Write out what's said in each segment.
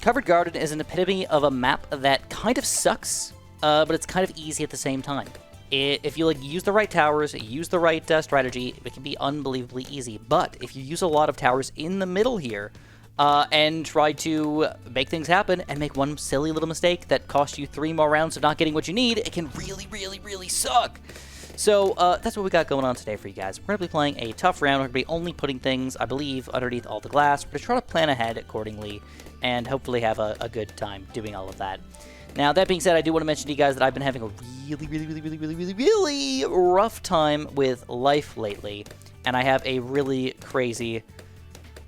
Covered Garden is an epitome of a map that kind of sucks, but it's kind of easy at the same time. If you use the right towers, use the right strategy, it can be unbelievably easy. But if you use a lot of towers in the middle here, and try to make things happen and make one silly little mistake that costs you 3 more rounds of not getting what you need, it can really, really, really suck. So that's what we got going on today for you guys. We're going to be playing a tough round. We're going to be only putting things, I believe, underneath all the glass. We're going to try to plan ahead accordingly and hopefully have a good time doing all of that. Now, that being said, I do want to mention to you guys that I've been having a really rough time with life lately, and I have a really crazy,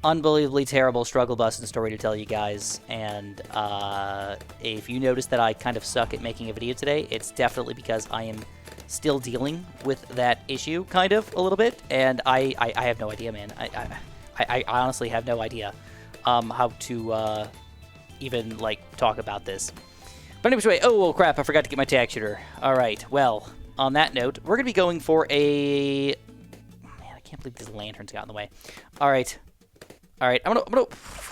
unbelievably terrible struggle bus and story to tell you guys. And if you notice that I kind of suck at making a video today, it's definitely because I am still dealing with that issue, kind of, a little bit, and I have no idea, man. I honestly have no idea how to even, talk about this. But anyway, oh crap, I forgot to get my tack shooter. Alright, well, on that note, we're going to be going for a... Man, I can't believe these lanterns got in the way. Alright, I'm gonna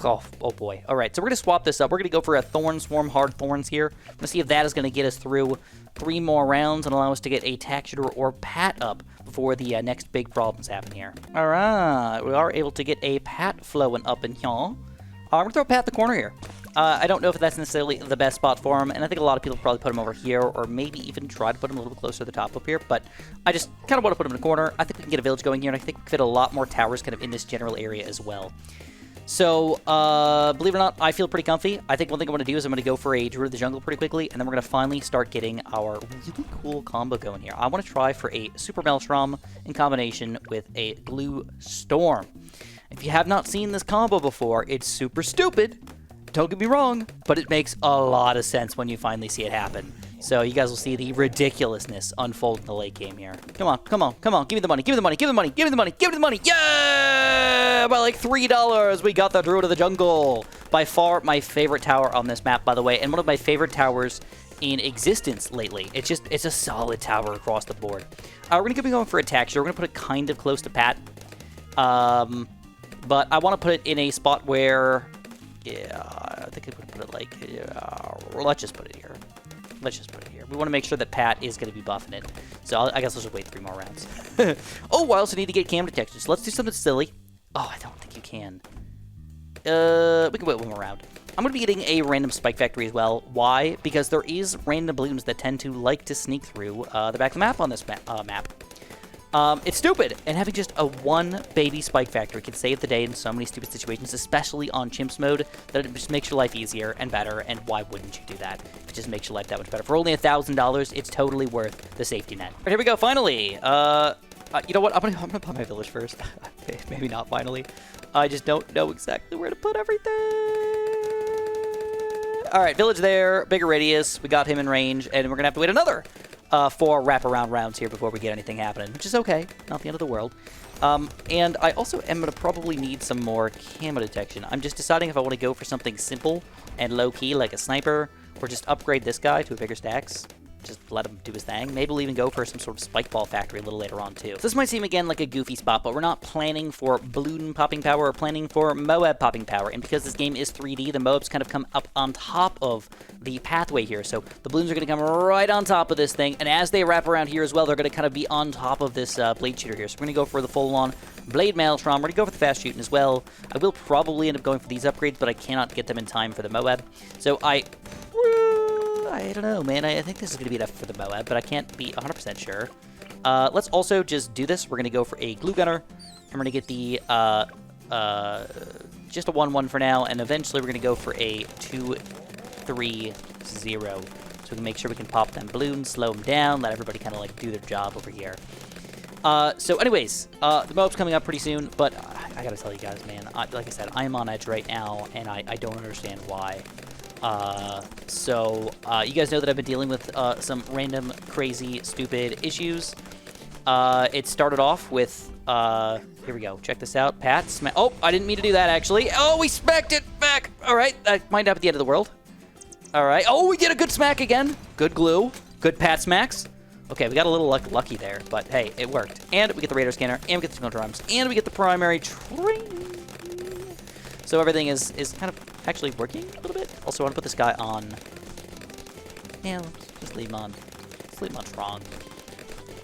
oh boy. Alright, so we're going to swap this up. We're going to go for a Thorn Swarm Hard Thorns here. Let's see if that is going to get us through 3 more rounds and allow us to get a tack shooter or pat up before the next big problems happen here. Alright, we are able to get a pat flowing up in here. I'm going to throw a pat in the corner here. I don't know if that's necessarily the best spot for him, and I think a lot of people probably put him over here, or maybe even try to put him a little bit closer to the top up here, but I just kind of want to put him in the corner. I think we can get a village going here, and I think we can fit a lot more towers kind of in this general area as well. So, believe it or not, I feel pretty comfy. I think one thing I'm going to do is I'm going to go for a Druid of the Jungle pretty quickly, and then we're going to finally start getting our really cool combo going here. I want to try for a Super Maelstrom in combination with a Gluestrom. If you have not seen this combo before, it's super stupid. Don't get me wrong, but it makes a lot of sense when you finally see it happen. So you guys will see the ridiculousness unfold in the late game here. Come on, give me the money, give me the money, give me the money, give me the money, give me the money. Yeah! By like $3, we got the Druid of the Jungle. By far my favorite tower on this map, by the way, and one of my favorite towers in existence lately. It's a solid tower across the board. We're going to be going for a tack shooter. We're going to put it kind of close to Pat. But I want to put it in a spot where... Yeah, I think I'm going to put it like, let's just put it here. We want to make sure that Pat is going to be buffing it. So I guess let's just wait 3 more rounds. Oh, I also need to get cam detection. So let's do something silly. Oh, I don't think you can. We can wait 1 more round. I'm going to be getting a random Spike Factory as well. Why? Because there is random balloons that tend to like to sneak through the back of the map on this map. It's stupid, and having just a 1 baby Spike Factory can save the day in so many stupid situations, especially on Chimps mode, that it just makes your life easier and better, and why wouldn't you do that? It just makes your life that much better. For only $1,000, it's totally worth the safety net. All right, here we go, finally! You know what, I'm gonna buy my village first. Maybe not finally. I just don't know exactly where to put everything. Alright, village there, bigger radius, we got him in range, and we're gonna have to wait another 4 wraparound rounds here before we get anything happening, which is okay, not the end of the world. And I also am going to probably need some more camo detection. I'm just deciding if I want to go for something simple and low-key like a sniper, or just upgrade this guy to a bigger stacks. Just let him do his thing. Maybe we'll even go for some sort of spike ball factory a little later on, too. So this might seem, again, like a goofy spot, but we're not planning for balloon popping power. We're planning for Moab popping power. And because this game is 3D, the Moabs kind of come up on top of the pathway here. So the balloons are going to come right on top of this thing. And as they wrap around here as well, they're going to kind of be on top of this blade shooter here. So we're going to go for the full-on Blade Maelstrom. We're going to go for the fast shooting as well. I will probably end up going for these upgrades, but I cannot get them in time for the Moab. So I don't know, man. I think this is going to be enough for the Moab, but I can't be 100% sure. Let's also just do this. We're going to go for a glue gunner, and we're going to get the just a 1-1 for now, and eventually we're going to go for a 2-3-0. So we can make sure we can pop them balloons, slow them down, let everybody kind of like do their job over here. So anyways, the Moab's coming up pretty soon, but I gotta tell you guys, man, like I said, I am on edge right now, and I don't understand why. You guys know that I've been dealing with some random, crazy, stupid issues. It started off with, here we go, check this out, Pat, oh, I didn't mean to do that, actually. Oh, we smacked it back! Alright, that might not be the end of the world. Alright, oh, we get a good smack again. Good glue, good Pat smacks. Okay, we got a little lucky there, but hey, it worked. And we get the radar scanner, and we get the signal drums, and we get the primary train. So everything is kind of actually working a little bit. Also, I want to put this guy on... Yeah, let's just leave him on. Let's leave him on strong.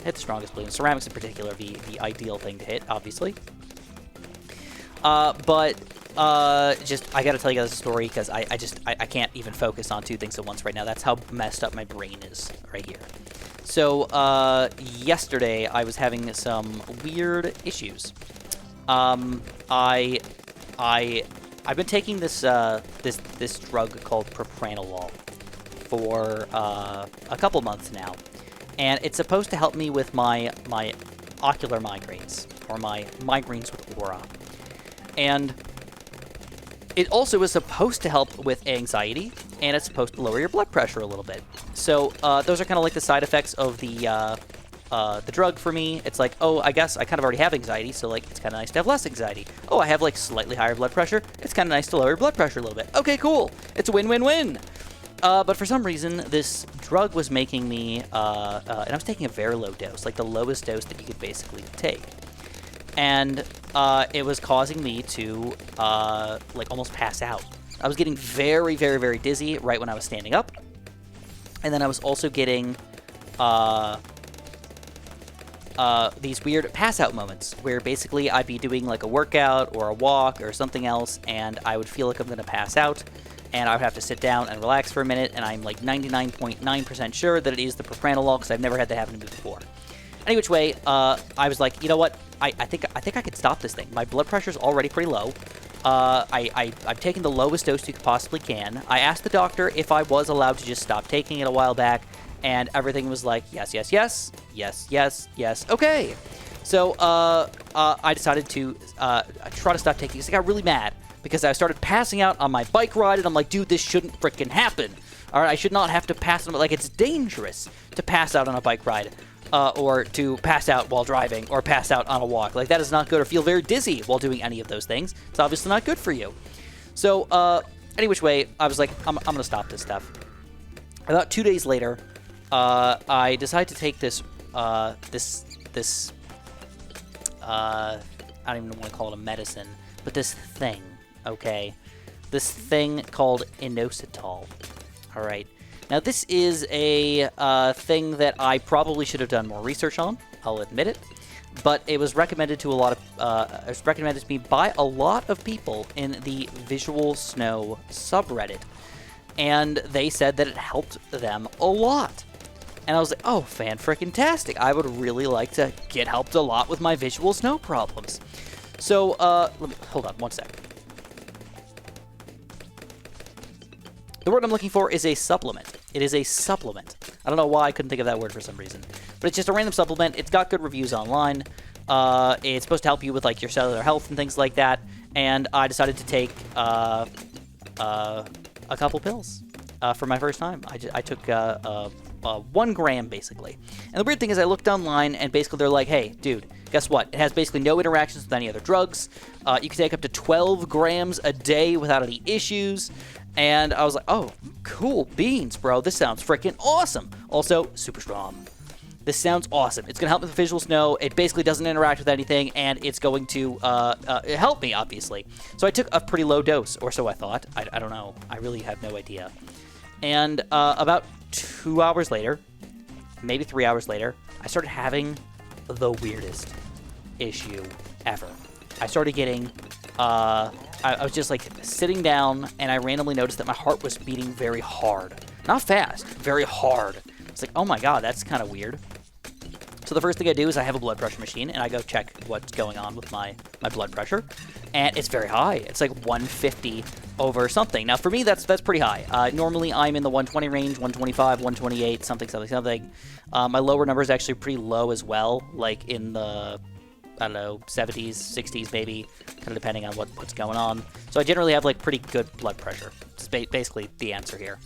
Hit the strongest Bloons. Ceramics in particular, the ideal thing to hit, obviously. Just, I gotta tell you guys a story, because I can't even focus on two things at once right now. That's how messed up my brain is right here. So, yesterday, I was having some weird issues. I've been taking this, this drug called propranolol for, a couple months now. And it's supposed to help me with my ocular migraines, or my migraines with aura. And it also is supposed to help with anxiety, and it's supposed to lower your blood pressure a little bit. So those are kind of like the side effects of the drug for me. It's like, oh, I guess I kind of already have anxiety, so like it's kind of nice to have less anxiety. Oh, I have like slightly higher blood pressure. It's kind of nice to lower your blood pressure a little bit. Okay, cool. It's a win-win-win. But for some reason, this drug was making me, and I was taking a very low dose, like the lowest dose that you could basically take. And it was causing me to, like, almost pass out. I was getting very, very, very dizzy right when I was standing up. And then I was also getting these weird pass-out moments where basically I'd be doing, like, a workout or a walk or something else, and I would feel like I'm going to pass out. And I would have to sit down and relax for a minute, and I'm like 99.9% sure that it is the propranolol, because I've never had that happen to me before. Any which way, I was like, you know what? I think I could stop this thing. My blood pressure's already pretty low. I've taken the lowest dose you possibly can. I asked the doctor if I was allowed to just stop taking it a while back, and everything was like, yes, yes, yes, yes, yes, yes, okay. So I decided to try to stop taking it. I got really mad, because I started passing out on my bike ride, and I'm like, dude, this shouldn't frickin' happen. All right, I should not have to pass out. Like, it's dangerous to pass out on a bike ride, or to pass out while driving, or pass out on a walk. Like, that is not good, or feel very dizzy while doing any of those things. It's obviously not good for you. So, any which way, I was like, I'm going to stop this stuff. About 2 days later, I decided to take this, I don't even want to call it a medicine, but this thing. Okay, this thing called inositol. All right, now this is a thing that I probably should have done more research on. I'll admit it, but it was recommended to a lot of it was recommended to me by a lot of people in the Visual Snow subreddit, and they said that it helped them a lot. And I was like, oh, fan-frickin-tastic! I would really like to get helped a lot with my Visual Snow problems. So let me hold on one sec. The word I'm looking for is a supplement. It is a supplement. I don't know why I couldn't think of that word for some reason. But it's just a random supplement. It's got good reviews online. It's supposed to help you with, like, your cellular health and things like that. And I decided to take a couple pills for my first time. I took 1 gram, basically. And the weird thing is I looked online, and basically they're like, hey, dude, guess what? It has basically no interactions with any other drugs. You can take up to 12 grams a day without any issues. And I was like, oh, cool beans, bro. This sounds freaking awesome. Also, super strong. This sounds awesome. It's going to help with the Visual Snow. It basically doesn't interact with anything, and it's going to help me, obviously. So I took a pretty low dose, or so I thought. I don't know. I really have no idea. And about 2 hours later, maybe 3 hours later, I started having the weirdest issue ever. I started getting, I was just like sitting down, and I randomly noticed that my heart was beating very hard. Not fast, very hard. It's like, oh my god, that's kind of weird. So the first thing I do is I have a blood pressure machine, and I go check what's going on with my blood pressure. And it's very high. It's like 150 over something. Now, for me, that's pretty high. Normally, I'm in the 120 range, 125, 128, something. My lower number is actually pretty low as well, like in the, I don't know, 70s, 60s maybe, kind of depending on what's going on. So I generally have, like, pretty good blood pressure. It's basically the answer here.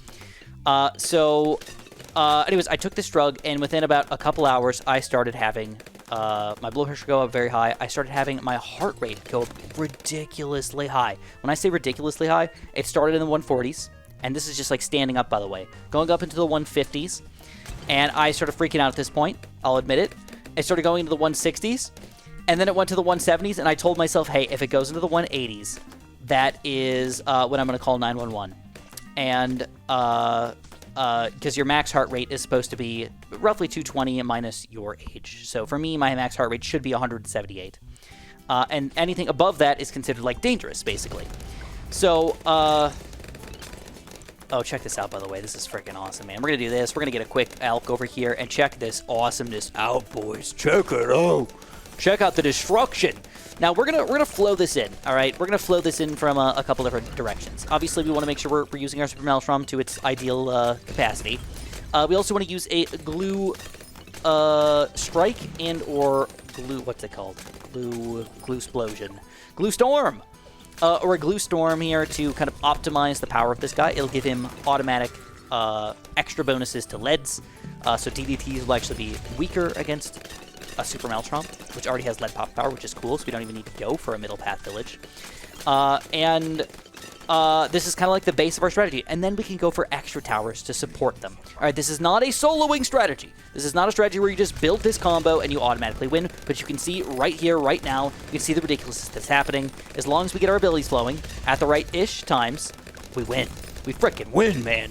Anyways, I took this drug, and within about a couple hours, I started having my blood pressure go up very high. I started having my heart rate go up ridiculously high. When I say ridiculously high, it started in the 140s, and this is just like standing up, by the way, going up into the 150s, and I started freaking out at this point. I'll admit it. It started going into the 160s, and then it went to the 170s, and I told myself, hey, if it goes into the 180s, that is when I'm going to call 911. And because your max heart rate is supposed to be roughly 220 minus your age. So for me, my max heart rate should be 178. And anything above that is considered, like, dangerous, basically. So, oh, check this out, by the way. This is freaking awesome, man. We're going to do this. We're going to get a quick elk over here and check this awesomeness out, boys. Check it out. Check out the destruction. Now, we're gonna flow this in, all right? We're going to flow this in from a couple different directions. Obviously, we want to make sure we're using our Super Maelstrom to its ideal capacity. We also want to use a glue strike and or glue, what's it called? Gluestplosion. Gluestorm! Or a Gluestorm here to kind of optimize the power of this guy. It'll give him automatic extra bonuses to leads. So DDTs will actually be weaker against a Super Maelstrom, which already has lead pop power, which is cool, so we don't even need to go for a middle path village. This is kind of like the base of our strategy, and then we can go for extra towers to support them. All right, this is not a soloing strategy. This is not a strategy where you just build this combo and you automatically win, but you can see right here, right now, you can see the ridiculousness that's happening. As long as we get our abilities flowing at the right-ish times, we win. We frickin' win, man.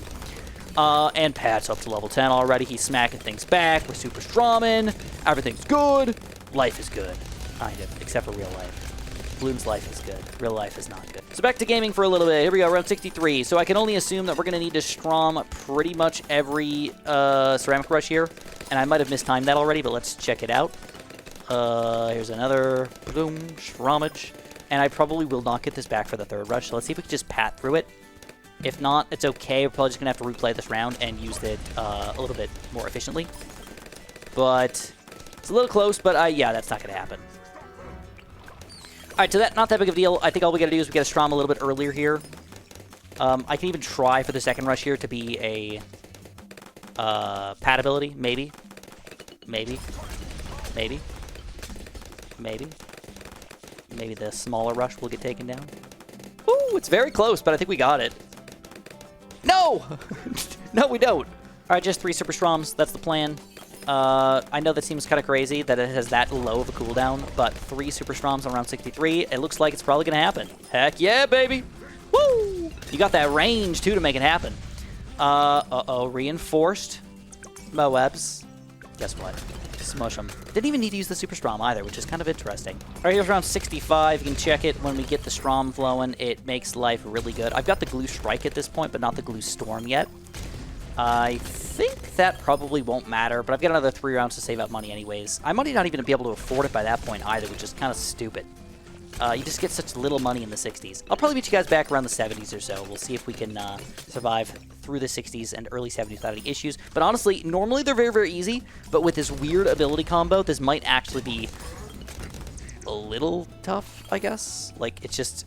And Pat's up to level 10 already. He's smacking things back. We're super stromming. Everything's good. Life is good. Kind of, except for real life. Bloons' life is good. Real life is not good. So back to gaming for a little bit. Here we go, round 63. So I can only assume that we're going to need to strom pretty much every ceramic rush here. And I might have mistimed that already, but let's check it out. Here's another boom, strommage. And I probably will not get this back for the third rush. So let's see if we can just pat through it. If not, it's okay. We're probably just going to have to replay this round and use it a little bit more efficiently. But it's a little close, but yeah, that's not going to happen. All right, so that's not that big of a deal. I think all we got to do is we got to strom a little bit earlier here. I can even try for the second rush here to be a pad ability, maybe. Maybe the smaller rush will get taken down. Ooh, it's very close, but I think we got it. No! No, we don't. All right, just 3 Super Stroms. That's the plan. I know that seems kind of crazy that it has that low of a cooldown, but 3 Super Stroms on round 63, it looks like it's probably going to happen. Heck yeah, baby! Woo! You got that range, too, to make it happen. Uh-oh, reinforced Moabs. Guess what? Smush them. Didn't even need to use the Super Strom either, which is kind of interesting. All right, here's round 65. You can check it when we get the Strom flowing. It makes life really good. I've got the Glue Strike at this point, but not the Glue Storm yet. I think that probably won't matter, but I've got another 3 rounds to save up money anyways. I might not even be able to afford it by that point either, which is kind of stupid. You just get such little money in the 60s. I'll probably meet you guys back around the 70s or so. We'll see if we can survive through the 60s and early 70s without any issues. But honestly, normally they're very, very easy. But with this weird ability combo, this might actually be a little tough, I guess. Like, it's just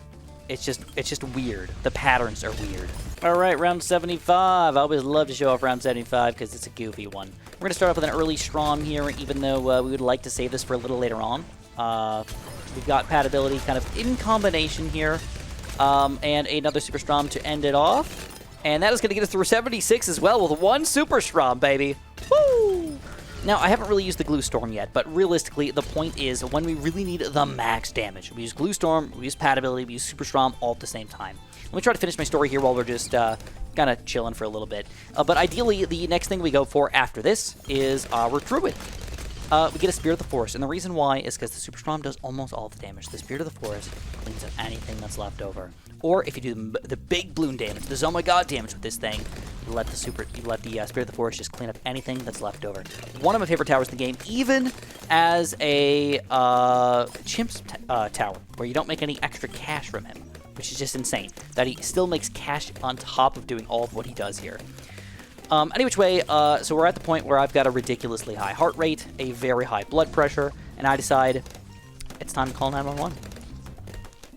weird. The patterns are weird. All right, round 75. I always love to show off round 75 because it's a goofy one. We're going to start off with an early Strom here, even though we would like to save this for a little later on. We've got pad ability kind of in combination here, and another Super Strom to end it off. And that is going to get us through 76 as well with 1 Super Strom, baby. Woo! Now, I haven't really used the Glue Storm yet, but realistically, the point is when we really need the max damage. We use Glue Storm, we use pad ability, we use Super Strom all at the same time. Let me try to finish my story here while we're just kind of chilling for a little bit. But ideally, the next thing we go for after this is our Druid. We get a Spirit of the Forest, and the reason why is because the Super Strom does almost all the damage. The Spirit of the Forest cleans up anything that's left over. Or if you do the big Bloon damage, the oh my god damage with this thing, you let the Spirit of the Forest just clean up anything that's left over. One of my favorite towers in the game, even as a Chimp's tower, where you don't make any extra cash from him, which is just insane. That he still makes cash on top of doing all of what he does here. Any which way, so we're at the point where I've got a ridiculously high heart rate, a very high blood pressure, and I decide it's time to call 911.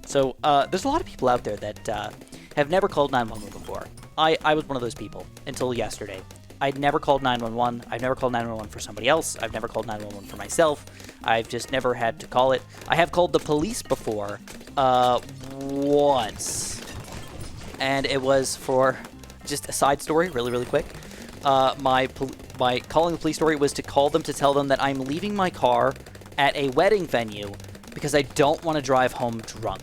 So, there's a lot of people out there that have never called 911 before. I was one of those people until yesterday. I'd never called 911. I've never called 911 for somebody else. I've never called 911 for myself. I've just never had to call it. I have called the police before, once. And it was for just a side story, really, really quick. My calling the police story was to call them to tell them that I'm leaving my car at a wedding venue because I don't want to drive home drunk.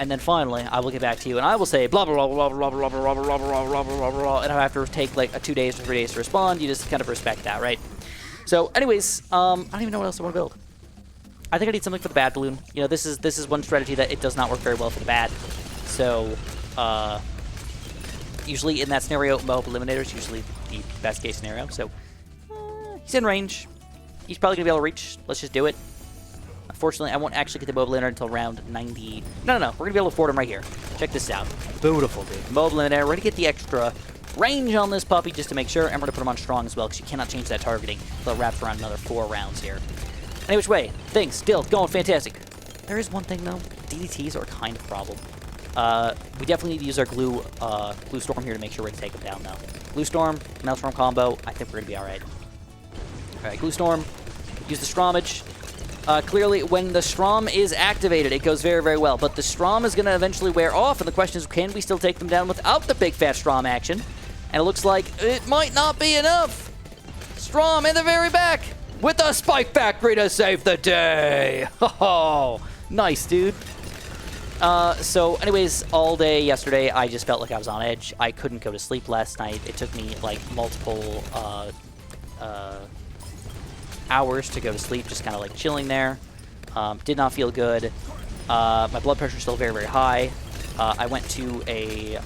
And then finally, I will get back to you, and I will say blah blah blah blah blah blah blah blah blah blah blah blah blah, and I have to take like 2 days or 3 days to respond. You just kind of respect that, right? So, anyways, I don't even know what else I want to build. I think I need something for the bad balloon. You know, this is one strategy that it does not work very well for the bad. So, usually in that scenario, Mob Eliminator is usually the best case scenario. So, he's in range. He's probably gonna be able to reach. Let's just do it. Unfortunately, I won't actually get the Mob Eliminator until round 90. No. We're going to be able to afford him right here. Check this out. Beautiful, dude. Mob Eliminator. We're going to get the extra range on this puppy just to make sure. And we're going to put him on strong as well because you cannot change that targeting until it wraps around another 4 rounds here. Any which way, things still going fantastic. There is one thing, though. DDTs are kind of a problem. We definitely need to use our Gluestrom here to make sure we're going to take him down, though. Gluestrom, Maelstrom combo. I think we're going to be all right. All right, Gluestrom. Use the Stromage. Clearly, when the Strom is activated, it goes very, very well. But the Strom is going to eventually wear off, and the question is, can we still take them down without the big fat Strom action? And it looks like it might not be enough. Strom in the very back with the Spike Factory to save the day. Oh, nice, dude. So, anyways, all day yesterday, I just felt like I was on edge. I couldn't go to sleep last night. It took me, like, multiple hours to go to sleep, just kind of like chilling there. Did not feel good. My blood pressure is still very, very high. I went to a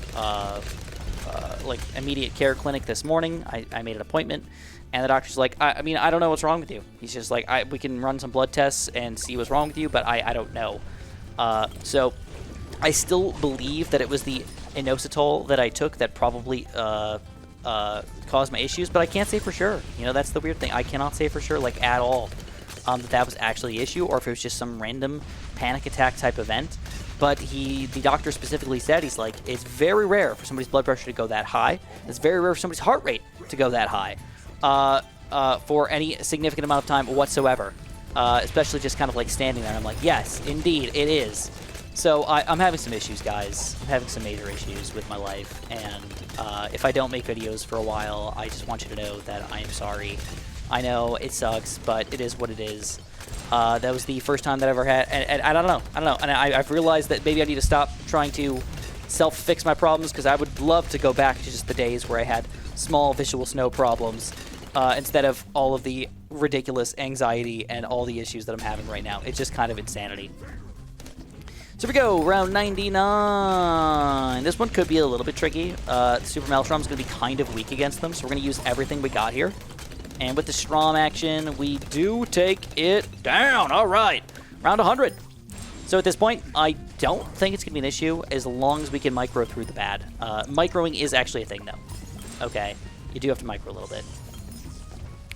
like immediate care clinic this morning. I made an appointment, and the doctor's like, I mean, I don't know what's wrong with you. He's just like, we can run some blood tests and see what's wrong with you, but I don't know. So I still believe that it was the inositol that I took that probably caused my issues, but I can't say for sure. You know, that's the weird thing. I cannot say for sure, like, at all, that was actually the issue, or if it was just some random panic attack type event. But the doctor specifically said, he's like, it's very rare for somebody's blood pressure to go that high. It's very rare for somebody's heart rate to go that high for any significant amount of time whatsoever, especially just kind of like standing there. And I'm like, yes, indeed, it is. So I'm having some issues, guys. I'm having some major issues with my life, and if I don't make videos for a while, I just want you to know that I am sorry. I know it sucks, but it is what it is. That was the first time that I ever had, and I don't know, and I've realized that maybe I need to stop trying to self-fix my problems, because I would love to go back to just the days where I had small visual snow problems, instead of all of the ridiculous anxiety and all the issues that I'm having right now. It's just kind of insanity. So here we go, round 99. This one could be a little bit tricky. Super Maelstrom is going to be kind of weak against them, so we're going to use everything we got here. And with the Strom action, we do take it down. All right, round 100. So at this point, I don't think it's going to be an issue as long as we can micro through the bad. Microing is actually a thing, though. Okay, you do have to micro a little bit.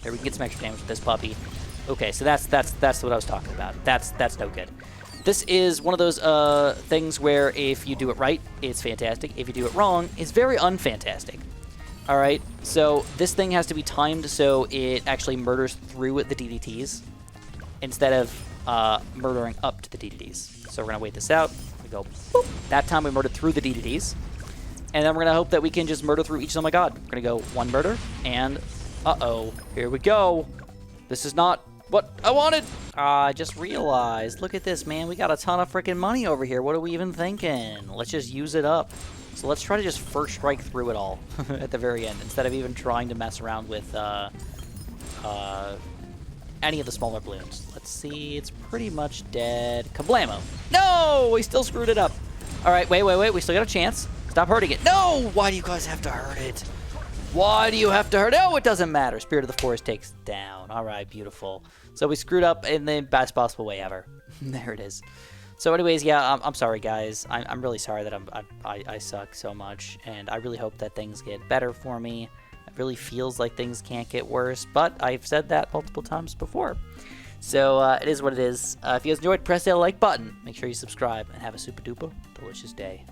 Here, we can get some extra damage with this puppy. Okay, so that's what I was talking about. That's no good. This is one of those things where if you do it right, it's fantastic. If you do it wrong, it's very unfantastic. All right, so this thing has to be timed so it actually murders through the DDTs instead of murdering up to the DDTs. So we're going to wait this out. We go, boop. That time we murdered through the DDTs. And then we're going to hope that we can just murder through each. Oh my god. We're going to go one murder, and uh-oh, here we go. This is not what I wanted. I just realized, look at this, man. We got a ton of freaking money over here. What are we even thinking? Let's just use it up. So let's try to just first strike through it all at the very end, instead of even trying to mess around with any of the smaller balloons. Let's see, it's pretty much dead. Kablamo! No! We still screwed it up. All right, wait. We still got a chance. Stop hurting it. No! Why do you guys have to hurt it? Why do you have to hurt it? Oh, it doesn't matter. Spirit of the Forest takes down. All right, beautiful. So we screwed up in the best possible way ever. There it is. So anyways, yeah, I'm sorry, guys. I'm really sorry that I suck so much, and I really hope that things get better for me. It really feels like things can't get worse, but I've said that multiple times before. So it is what it is. If you guys enjoyed, press that like button. Make sure you subscribe, and have a super duper delicious day.